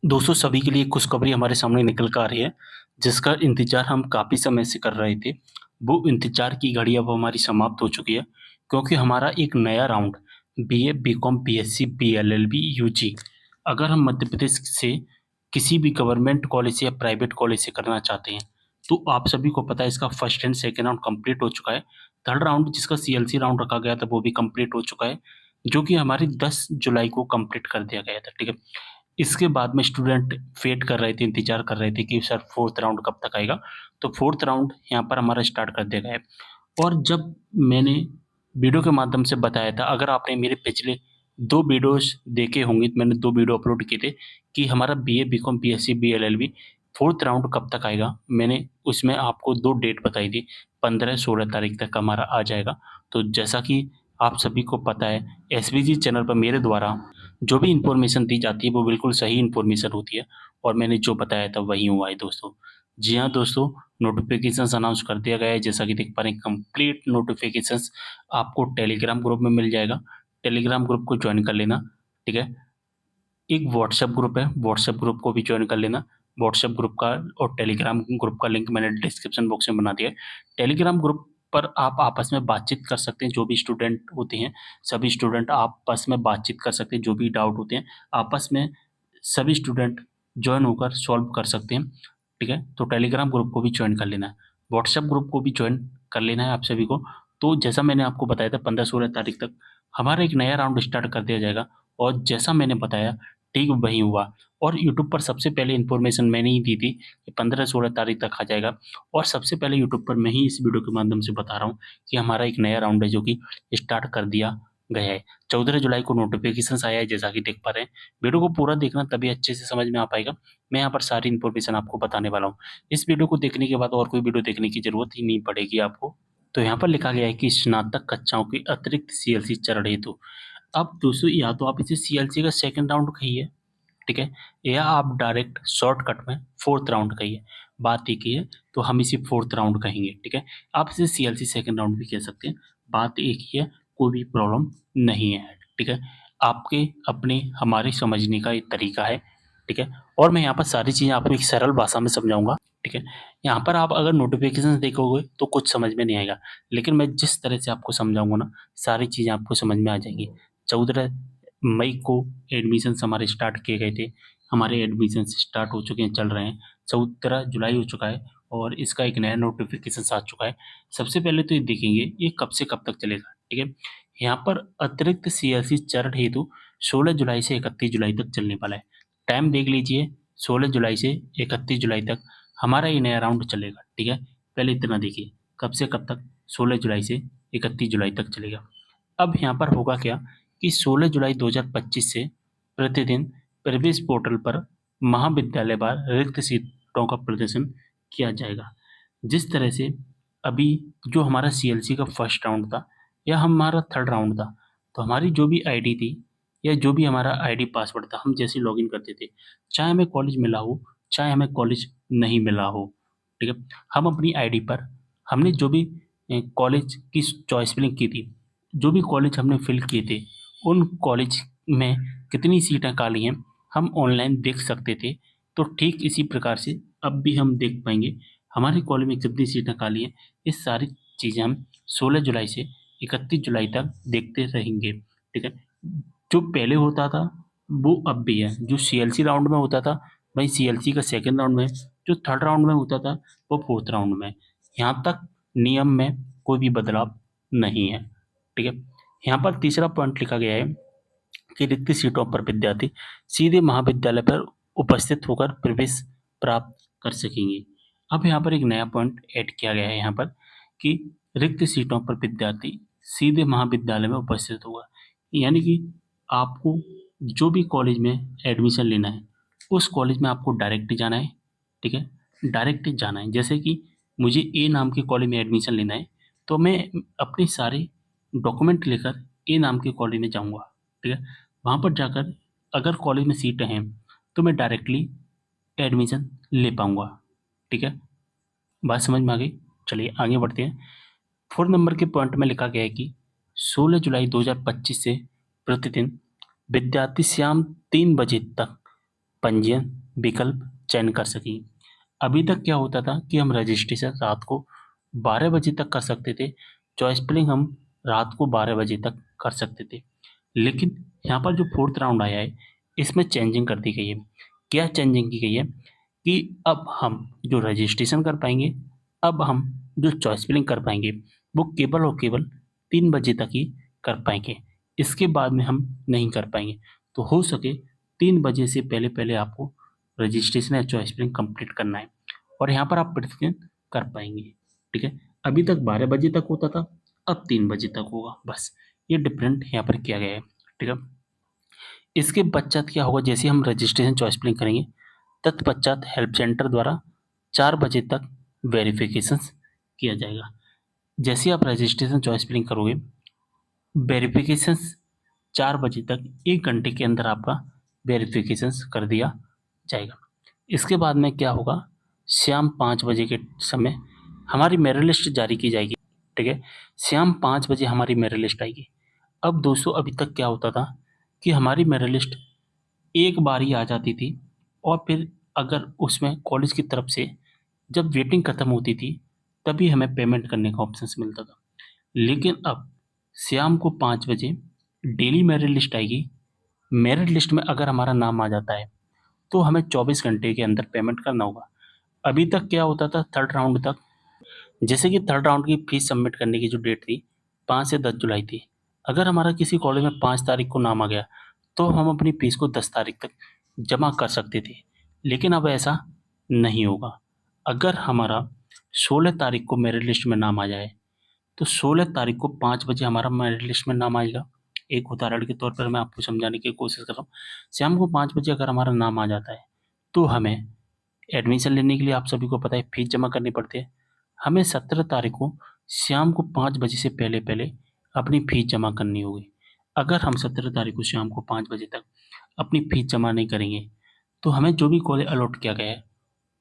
दोस्तों सभी के लिए एक खुशखबरी हमारे सामने निकल कर आ रही है, जिसका इंतज़ार हम काफ़ी समय से कर रहे थे। वो इंतज़ार की घड़ी अब हमारी समाप्त हो चुकी है, क्योंकि हमारा एक नया round BA, BCom, BSc, BLLB, UG अगर हम मध्य प्रदेश से किसी भी गवर्नमेंट कॉलेज से या प्राइवेट कॉलेज से करना चाहते हैं, तो आप सभी को पता है इसका first and second round complete हो चुका है। थर्ड राउंड जिसका सीएलसी राउंड रखा गया था, वो भी कंप्लीट हो चुका है, जो कि हमारी 10 जुलाई को कंप्लीट कर दिया गया था, ठीक है? इसके बाद में स्टूडेंट वेट कर रहे थे, इंतज़ार कर रहे थे कि सर 4th राउंड कब तक आएगा? तो 4th राउंड यहाँ पर हमारा स्टार्ट कर दिया गया है। और जब मैंने वीडियो के माध्यम से बताया था, अगर आपने मेरे पिछले 2 वीडियोज़ देखे होंगे, तो मैंने 2 वीडियो अपलोड किए थे कि हमारा BA, BCom, BSc, BLLB 4th round कब तक आएगा? मैंने उसमें आपको 2 डेट बताई थी, 15-16 तारीख तक हमारा आ जाएगा। तो जैसा कि आप सभी को पता है, एसवीजी चैनल पर मेरे द्वारा जो भी इन्फॉर्मेशन दी जाती है, वो बिल्कुल सही इन्फॉर्मेशन होती है और मैंने जो बताया था वही हुआ है दोस्तों। जी हाँ दोस्तों, नोटिफ़िकेशंस अनाउंस कर दिया गया है, जैसा कि देख पा रहे हैं कंप्लीट नोटिफ़िकेशंस आपको टेलीग्राम ग्रुप में मिल जाएगा। टेलीग्राम ग्रुप को जॉइन कर लेना, ठीक है? एक व्हाट्सएप ग्रुप है, व्हाट्सएप ग्रुप को भी जॉइन कर लेना। व्हाट्सएप ग्रुप का और टेलीग्राम ग्रुप का लिंक मैंने डिस्क्रिप्शन बॉक्स में बना दिया है। टेलीग्राम ग्रुप पर आप आपस में बातचीत कर सकते हैं, जो भी स्टूडेंट होते हैं, सभी स्टूडेंट आपस में बातचीत कर सकते हैं, जो भी डाउट होते हैं, आपस में सभी स्टूडेंट जॉइन होकर सॉल्व कर सकते हैं, ठीक है? तो टेलीग्राम ग्रुप को भी जॉइन कर लेना है। व्हाट्सएप ग्रुप को भी जॉइन कर लेना है आप सभी को। तो जैसा मैंने आपको बताया था 15-16 तारीख तक हमारा एक नया राउंड स्टार्ट कर दिया जाएगा और जैसा मैंने बताया ठीक वही हुआ और यूट्यूब पर सबसे पहले इन्फॉर्मेशन मैंने ही दी थी कि 15-16 तारीख तक आ जाएगा और सबसे पहले यूट्यूब पर मैं ही इस वीडियो के माध्यम से बता रहा हूँ कि हमारा एक नया राउंड है जो कि स्टार्ट कर दिया गया है। 14 जुलाई को नोटिफ़िकेशंस आया है जैसा कि देख पा रहे हैं। वीडियो को पूरा देखना तभी अच्छे से समझ में आ पाएगा। मैं यहाँ पर सारी इन्फॉर्मेशन आपको बताने वाला हूँ। इस वीडियो को देखने के बाद और कोई वीडियो देखने की ज़रूरत ही नहीं पड़ेगी आपको। तो यहाँ पर लिखा गया है कि स्नातक कक्षाओं के अतिरिक्त सीएलसी चरण हेतु। अब दोस्तों या तो आप इसे सीएलसी का सेकंड राउंड कहिए, ठीक है? या आप डायरेक्ट शॉर्टकट में 4th राउंड कहिए। बात एक ही है, तो हम इसे 4th राउंड कहेंगे, ठीक है? आप इसे सीएलसी सेकंड राउंड भी कह सकते हैं, बात एक ही है, कोई भी प्रॉब्लम नहीं है, ठीक है? आपके अपने हमारे समझने का एक तरीका है, ठीक है? और मैं यहाँ पर सारी चीज़ें आपको एक सरल भाषा में समझाऊँगा, ठीक है? यहाँ पर आप अगर नोटिफ़िकेशंस देखोगे तो कुछ समझ में नहीं आएगा, लेकिन मैं जिस तरह से आपको समझाऊँगा ना, सारी चीज़ें आपको समझ में आ जाएँगी। 14 मई को एडमिशन्स हमारे स्टार्ट किए गए थे। हमारे एडमिशन्स स्टार्ट हो चुके हैं, चल रहे हैं। 14 जुलाई हो चुका है और इसका एक नया नोटिफ़िकेशंस आ चुका है। सबसे पहले तो ये देखेंगे ये कब से कब तक चलेगा, ठीक है? यहाँ पर अतिरिक्त सीएलसी चरण हेतु 16 जुलाई से 31 जुलाई तक चलने वाला है। टाइम देख लीजिए 16 जुलाई से 31 जुलाई तक हमारा ये नया राउंड चलेगा, ठीक है? पहले इतना देखिए, कब से कब तक? 16 जुलाई से 31 जुलाई तक चलेगा। अब यहाँ पर होगा क्या कि 16 जुलाई 2025 से प्रतिदिन प्रवेश पोर्टल पर महाविद्यालय वार रिक्त सीटों का प्रदर्शन किया जाएगा। जिस तरह से अभी जो हमारा सीएलसी का फर्स्ट राउंड था या हमारा थर्ड राउंड था, तो हमारी जो भी आईडी थी या जो भी हमारा आईडी पासवर्ड था, हम जैसे लॉगिन करते थे, चाहे हमें कॉलेज मिला हो, चाहे हमें कॉलेज नहीं मिला हो, ठीक है? हम अपनी आईडी पर हमने जो भी कॉलेज की चॉइस फिलिंग की थी, जो भी कॉलेज हमने फिल किए थे, उन कॉलेज में कितनी सीटें खाली हैं, हम ऑनलाइन देख सकते थे। तो ठीक इसी प्रकार से अब भी हम देख पाएँगे, हमारे कॉलेज में कितनी सीटें खाली हैं। ये सारी चीज़ें हम 16 जुलाई से 31 जुलाई तक देखते रहेंगे, ठीक है? जो पहले होता था, वो अब भी है। जो सीएलसी राउंड में होता था, वही सीएलसी का सेकंड राउंड में है। जो थर्ड राउंड में होता था, वो 4th राउंड में है। यहाँ तक नियम में कोई भी बदलाव नहीं है, ठीक है? यहाँ पर तीसरा पॉइंट लिखा गया है कि रिक्त सीटों पर विद्यार्थी सीधे महाविद्यालय पर उपस्थित होकर प्रवेश प्राप्त कर सकेंगे। अब यहाँ पर एक नया पॉइंट ऐड किया गया है यहाँ पर कि रिक्त सीटों पर विद्यार्थी सीधे महाविद्यालय में उपस्थित होगा। यानी कि आपको जो भी कॉलेज में एडमिशन लेना है, उस कॉलेज में आपको डायरेक्ट जाना है, ठीक है? डायरेक्ट जाना है। जैसे कि मुझे ए नाम के कॉलेज में एडमिशन लेना है, तो मैं अपने सारे डॉक्यूमेंट लेकर ए नाम के कॉलेज में जाऊँगा, ठीक है? वहाँ पर जाकर अगर कॉलेज में सीटें हैं, तो मैं डायरेक्टली एडमिशन ले पाऊँगा, ठीक है? बात समझ में आ गई? चलिए आगे बढ़ते हैं। 4 नंबर के पॉइंट में लिखा गया है कि 16 जुलाई 2025 से प्रतिदिन विद्यार्थी शाम 3 बजे तक पंजीयन विकल्प चयन कर सकें। अभी तक क्या होता था कि हम रजिस्ट्रेशन रात को 12 बजे तक कर सकते थे, चॉइस फिलिंग हम रात को 12 बजे तक कर सकते थे। लेकिन यहाँ पर जो फोर्थ राउंड आया है, इसमें चेंजिंग कर दी गई है। क्या चेंजिंग की गई है कि अब हम जो रजिस्ट्रेशन कर पाएंगे, अब हम जो चॉइस फिलिंग कर पाएंगे, वो केवल और केवल 3 बजे तक ही कर पाएंगे। इसके बाद में हम नहीं कर पाएंगे। तो हो सके 3 बजे से पहले पहले आपको रजिस्ट्रेशन या चॉइस फिलिंग कंप्लीट करना है और यहाँ पर आप प्रतिदिन कर पाएंगे। ठीक है, अभी तक 12 बजे तक होता था, अब 3 बजे तक होगा, बस ये डिफरेंट यहाँ पर किया गया है। ठीक है, इसके पश्चात क्या होगा, जैसे हम रजिस्ट्रेशन चॉइस फिलिंग करेंगे, तत्पश्चात हेल्प सेंटर द्वारा 4 बजे तक वेरिफिकेशन किया जाएगा। जैसे आप रजिस्ट्रेशन चॉइस फिलिंग करोगे, वेरिफिकेशन 4 बजे तक 1 घंटे के अंदर आपका वेरिफिकेशन कर दिया जाएगा। इसके बाद में क्या होगा, शाम 5 बजे के समय हमारी मेरिट लिस्ट जारी की जाएगी। ठीक है, शाम 5 बजे हमारी मेरिट लिस्ट आएगी। अब दोस्तों अभी तक क्या होता था कि हमारी मेरिट लिस्ट एक बार ही आ जाती थी और फिर अगर उसमें कॉलेज की तरफ से जब वेटिंग खत्म होती थी तभी हमें पेमेंट करने का ऑप्शन मिलता था। लेकिन अब शाम को 5 बजे डेली मेरिट लिस्ट आएगी। मेरिट लिस्ट में अगर हमारा नाम आ जाता है तो हमें 24 घंटे के अंदर पेमेंट करना होगा। अभी तक क्या होता था, थर्ड राउंड तक, जैसे कि थर्ड राउंड की फीस सबमिट करने की जो डेट थी 5 से 10 जुलाई थी। अगर हमारा किसी कॉलेज में 5 तारीख को नाम आ गया तो हम अपनी फीस को 10 तारीख तक जमा कर सकते थे। लेकिन अब ऐसा नहीं होगा। अगर हमारा 16 तारीख को मेरिट लिस्ट में नाम आ जाए तो 16 तारीख को 5 बजे हमारा मेरिट लिस्ट में नाम आएगा। एक उदाहरण के तौर पर मैं आपको समझाने की कोशिश कर रहा हूँ। शाम को 5 बजे अगर हमारा नाम आ जाता है तो हमें एडमिशन लेने के लिए, आप सभी को पता है, फीस जमा करनी पड़ती है। हमें 17 तारीख को शाम को 5 बजे से पहले पहले अपनी फीस जमा करनी होगी। अगर हम 17 तारीख को शाम को 5 बजे तक अपनी फीस जमा नहीं करेंगे तो हमें जो भी कॉलेज अलॉट किया गया है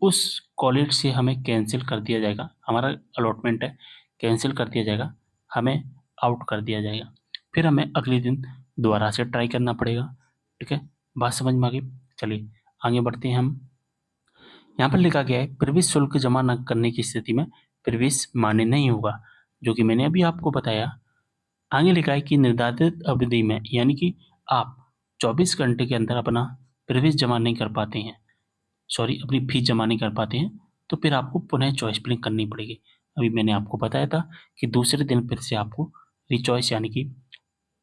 उस कॉलेज से हमें कैंसिल कर दिया जाएगा। हमारा अलॉटमेंट है, कैंसिल कर दिया जाएगा, हमें आउट कर दिया जाएगा। फिर हमें अगले दिन दोबारा से ट्राई करना पड़ेगा। ठीक है, बात समझ में आ गई? चलिए आगे बढ़ते हैं हम। यहाँ पर लिखा गया है, प्रवेश शुल्क जमा न करने की स्थिति में प्रवेश मान्य नहीं होगा, जो कि मैंने अभी आपको बताया। आगे लिखा है कि निर्धारित अवधि में, यानी कि आप 24 घंटे के अंदर अपना प्रवेश जमा नहीं कर पाते हैं, सॉरी अपनी फीस जमा नहीं कर पाते हैं, तो फिर आपको पुनः चॉइस फिलिंग करनी पड़ेगी। अभी मैंने आपको बताया था कि दूसरे दिन फिर से आपको रिचॉइस, यानी कि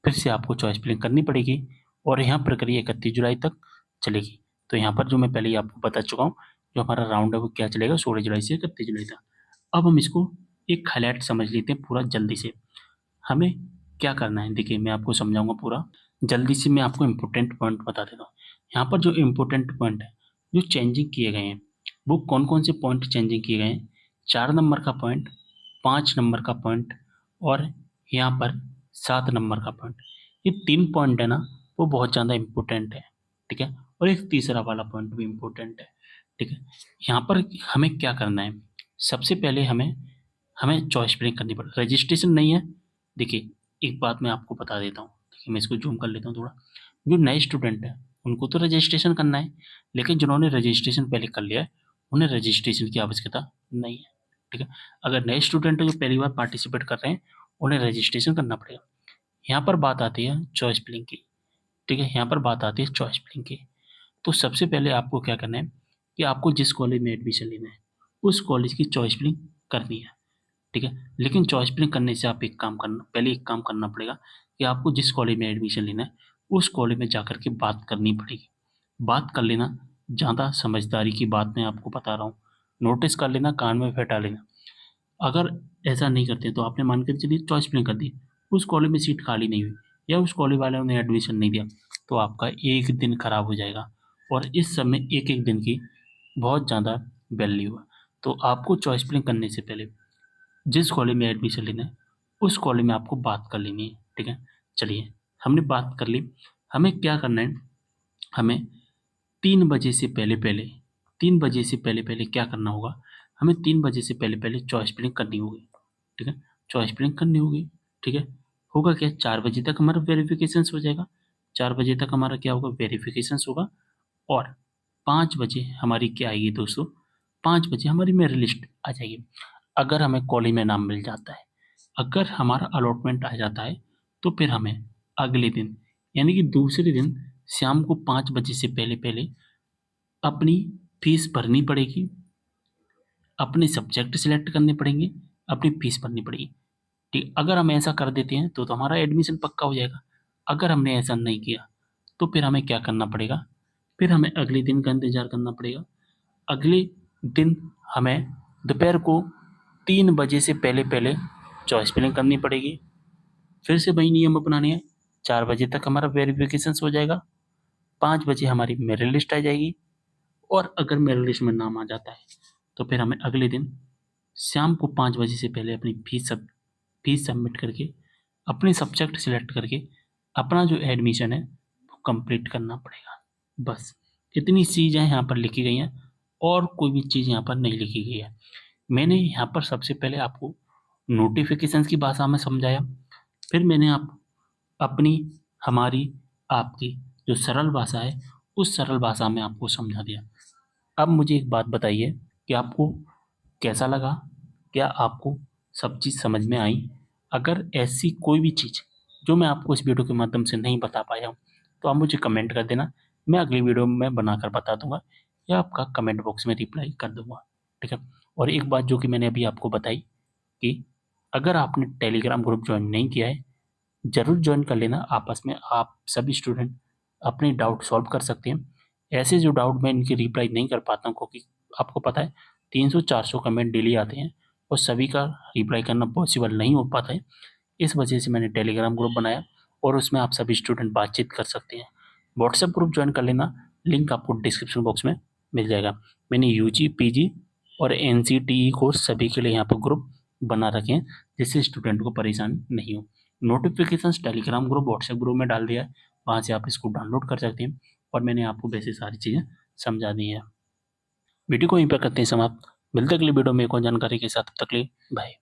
फिर से आपको चॉइस फिलिंग करनी पड़ेगी और यहाँ प्रक्रिया 31 जुलाई तक चलेगी। तो यहाँ पर जो मैं पहले ही आपको बता चुका हूँ, जो हमारा राउंड है वो क्या चलेगा, 16 जुलाई से 31 जुलाई तक। अब हम इसको एक हाईलाइट समझ लेते हैं पूरा जल्दी से। हमें क्या करना है, देखिए मैं आपको समझाऊंगा पूरा जल्दी से। मैं आपको इम्पोर्टेंट पॉइंट बता देता हूँ। यहाँ पर जो इम्पोर्टेंट पॉइंट है, जो चेंजिंग किए गए हैं, वो कौन कौन से पॉइंट चेंजिंग किए गए हैं? 4 नंबर का पॉइंट, 5 नंबर का पॉइंट और यहाँ पर 7 नंबर का पॉइंट। ये 3 पॉइंट है ना, वो बहुत ज़्यादा इम्पोर्टेंट है। ठीक है, और एक तीसरा वाला पॉइंट भी इम्पोर्टेंट है। ठीक है, यहाँ पर हमें क्या करना है, सबसे पहले हमें हमें चॉइस फिलिंग करनी पड़ेगी। रजिस्ट्रेशन नहीं है, देखिए एक बात मैं आपको बता देता हूँ। देखिए मैं इसको जूम कर लेता हूँ थोड़ा। जो नए स्टूडेंट हैं उनको तो रजिस्ट्रेशन करना है, लेकिन जिन्होंने रजिस्ट्रेशन पहले कर लिया है उन्हें रजिस्ट्रेशन की आवश्यकता नहीं है। ठीक है, अगर नए स्टूडेंट जो पहली बार पार्टिसिपेट कर रहे हैं उन्हें रजिस्ट्रेशन करना पड़ेगा। यहाँ पर बात आती है चॉइस फिलिंग की। ठीक है, यहाँ पर बात आती है चॉइस फिलिंग की। तो सबसे पहले आपको क्या करना है कि आपको जिस कॉलेज में एडमिशन लेना है उस कॉलेज की चॉइस फिलिंग करनी है। ठीक है, लेकिन चॉइस फिलिंग करने से आप एक काम करना पड़ेगा कि आपको जिस कॉलेज में एडमिशन लेना है उस कॉलेज में जाकर के बात करनी पड़ेगी। बात कर लेना, ज़्यादा समझदारी की बात मैं आपको बता रहा हूँ, नोटिस कर लेना, कान में बैठा लेना। अगर ऐसा नहीं करते तो आपने मान कर चलिए चॉइस फिलिंग कर दी, उस कॉलेज में सीट खाली नहीं हुई या उस कॉलेज वाले ने एडमिशन नहीं दिया, तो आपका एक दिन खराब हो जाएगा और इस समय एक एक दिन की बहुत ज़्यादा वैल्यू है। तो आपको चॉइस फिलिंग करने से पहले जिस कॉलेज में एडमिशन लेना है उस कॉलेज में आपको बात कर लेनी है। ठीक है, चलिए हमने बात कर ली। हमें क्या करना है, हमें 3 बजे से पहले पहले 3 बजे से पहले पहले क्या करना होगा, हमें 3 बजे से पहले पहले चॉइस फिलिंग करनी होगी। ठीक है, चॉइस फिलिंग करनी होगी। ठीक है, होगा क्या, 4 बजे तक हमारा वेरिफिकेशन हो जाएगा। 4 बजे तक हमारा क्या होगा, वेरिफिकेशन होगा और 5 बजे हमारी क्या आएगी दोस्तों, 5 बजे हमारी मेरिट लिस्ट आ जाएगी। अगर हमें कॉलेज में नाम मिल जाता है, अगर हमारा अलॉटमेंट आ जाता है, तो फिर हमें अगले दिन यानी कि दूसरे दिन शाम को 5 बजे से पहले अपनी फीस भरनी पड़ेगी, अपने सब्जेक्ट सिलेक्ट करने पड़ेंगे, अपनी फीस भरनी पड़ेगी। ठीक, अगर हम ऐसा कर देते हैं तो हमारा एडमिशन पक्का हो जाएगा। अगर हमने ऐसा नहीं किया, तो फिर हमें क्या करना पड़ेगा, फिर हमें अगले दिन का इंतज़ार करना पड़ेगा। अगले दिन हमें दोपहर को 3 बजे से पहले चॉइस फिलिंग करनी पड़ेगी। फिर से वही नियम अपनाने हैं, 4 बजे तक हमारा वेरिफिकेशंस हो जाएगा, 5 बजे हमारी मेरिट लिस्ट आ जाएगी और अगर मेरिट लिस्ट में नाम आ जाता है, तो फिर हमें अगले दिन शाम को 5 बजे से पहले अपनी फीस सबमिट करके, अपने सब्जेक्ट सिलेक्ट करके अपना जो एडमिशन है वो कंप्लीट करना पड़ेगा। बस इतनी चीज़ें यहाँ पर लिखी गई हैं और कोई भी चीज़ यहाँ पर नहीं लिखी गई है। मैंने यहाँ पर सबसे पहले आपको नोटिफिकेशंस की भाषा में समझाया, फिर मैंने अपनी हमारी आपकी जो सरल भाषा है उस सरल भाषा में आपको समझा दिया। अब मुझे एक बात बताइए कि आपको कैसा लगा? क्या आपको सब चीज़ समझ में आई? अगर ऐसी कोई भी चीज़ जो मैं आपको इस वीडियो के माध्यम से नहीं बता पाया हूँ, तो आप मुझे कमेंट कर देना, मैं अगली वीडियो में बनाकर बता दूँगा या आपका कमेंट बॉक्स में रिप्लाई कर दूँगा, ठीक है? और एक बात जो कि मैंने अभी आपको बताई कि अगर आपने टेलीग्राम ग्रुप जॉइन नहीं किया है, ज़रूर जॉइन कर लेना। आपस में आप सभी स्टूडेंट अपने डाउट सॉल्व कर सकते हैं। ऐसे जो डाउट मैं इनकी रिप्लाई नहीं कर पाता हूँ, क्योंकि आपको पता है 300-400 कमेंट डेली आते हैं और सभी का रिप्लाई करना पॉसिबल नहीं हो पाता है। इस वजह से मैंने टेलीग्राम ग्रुप बनाया और उसमें आप सभी स्टूडेंट बातचीत कर सकते हैं। व्हाट्सएप ग्रुप जॉइन कर लेना, लिंक आपको डिस्क्रिप्शन बॉक्स में मिल जाएगा। मैंने यूजी, पीजी और एनसीटीई कोर्स सभी के लिए यहाँ पर ग्रुप बना रखे हैं, जिससे स्टूडेंट को परेशानी नहीं हो। Notifications Telegram group, WhatsApp group में डाल दिया है, वहाँ से आप इसको डाउनलोड कर सकते हैं और मैंने आपको वैसे सारी चीज़ें समझा दी हैं। वीडियो को यहीं पर करते हैं समाप्त। मिलते हैं अगली वीडियो में एक और जानकारी के साथ, तब तक के लिए बाय।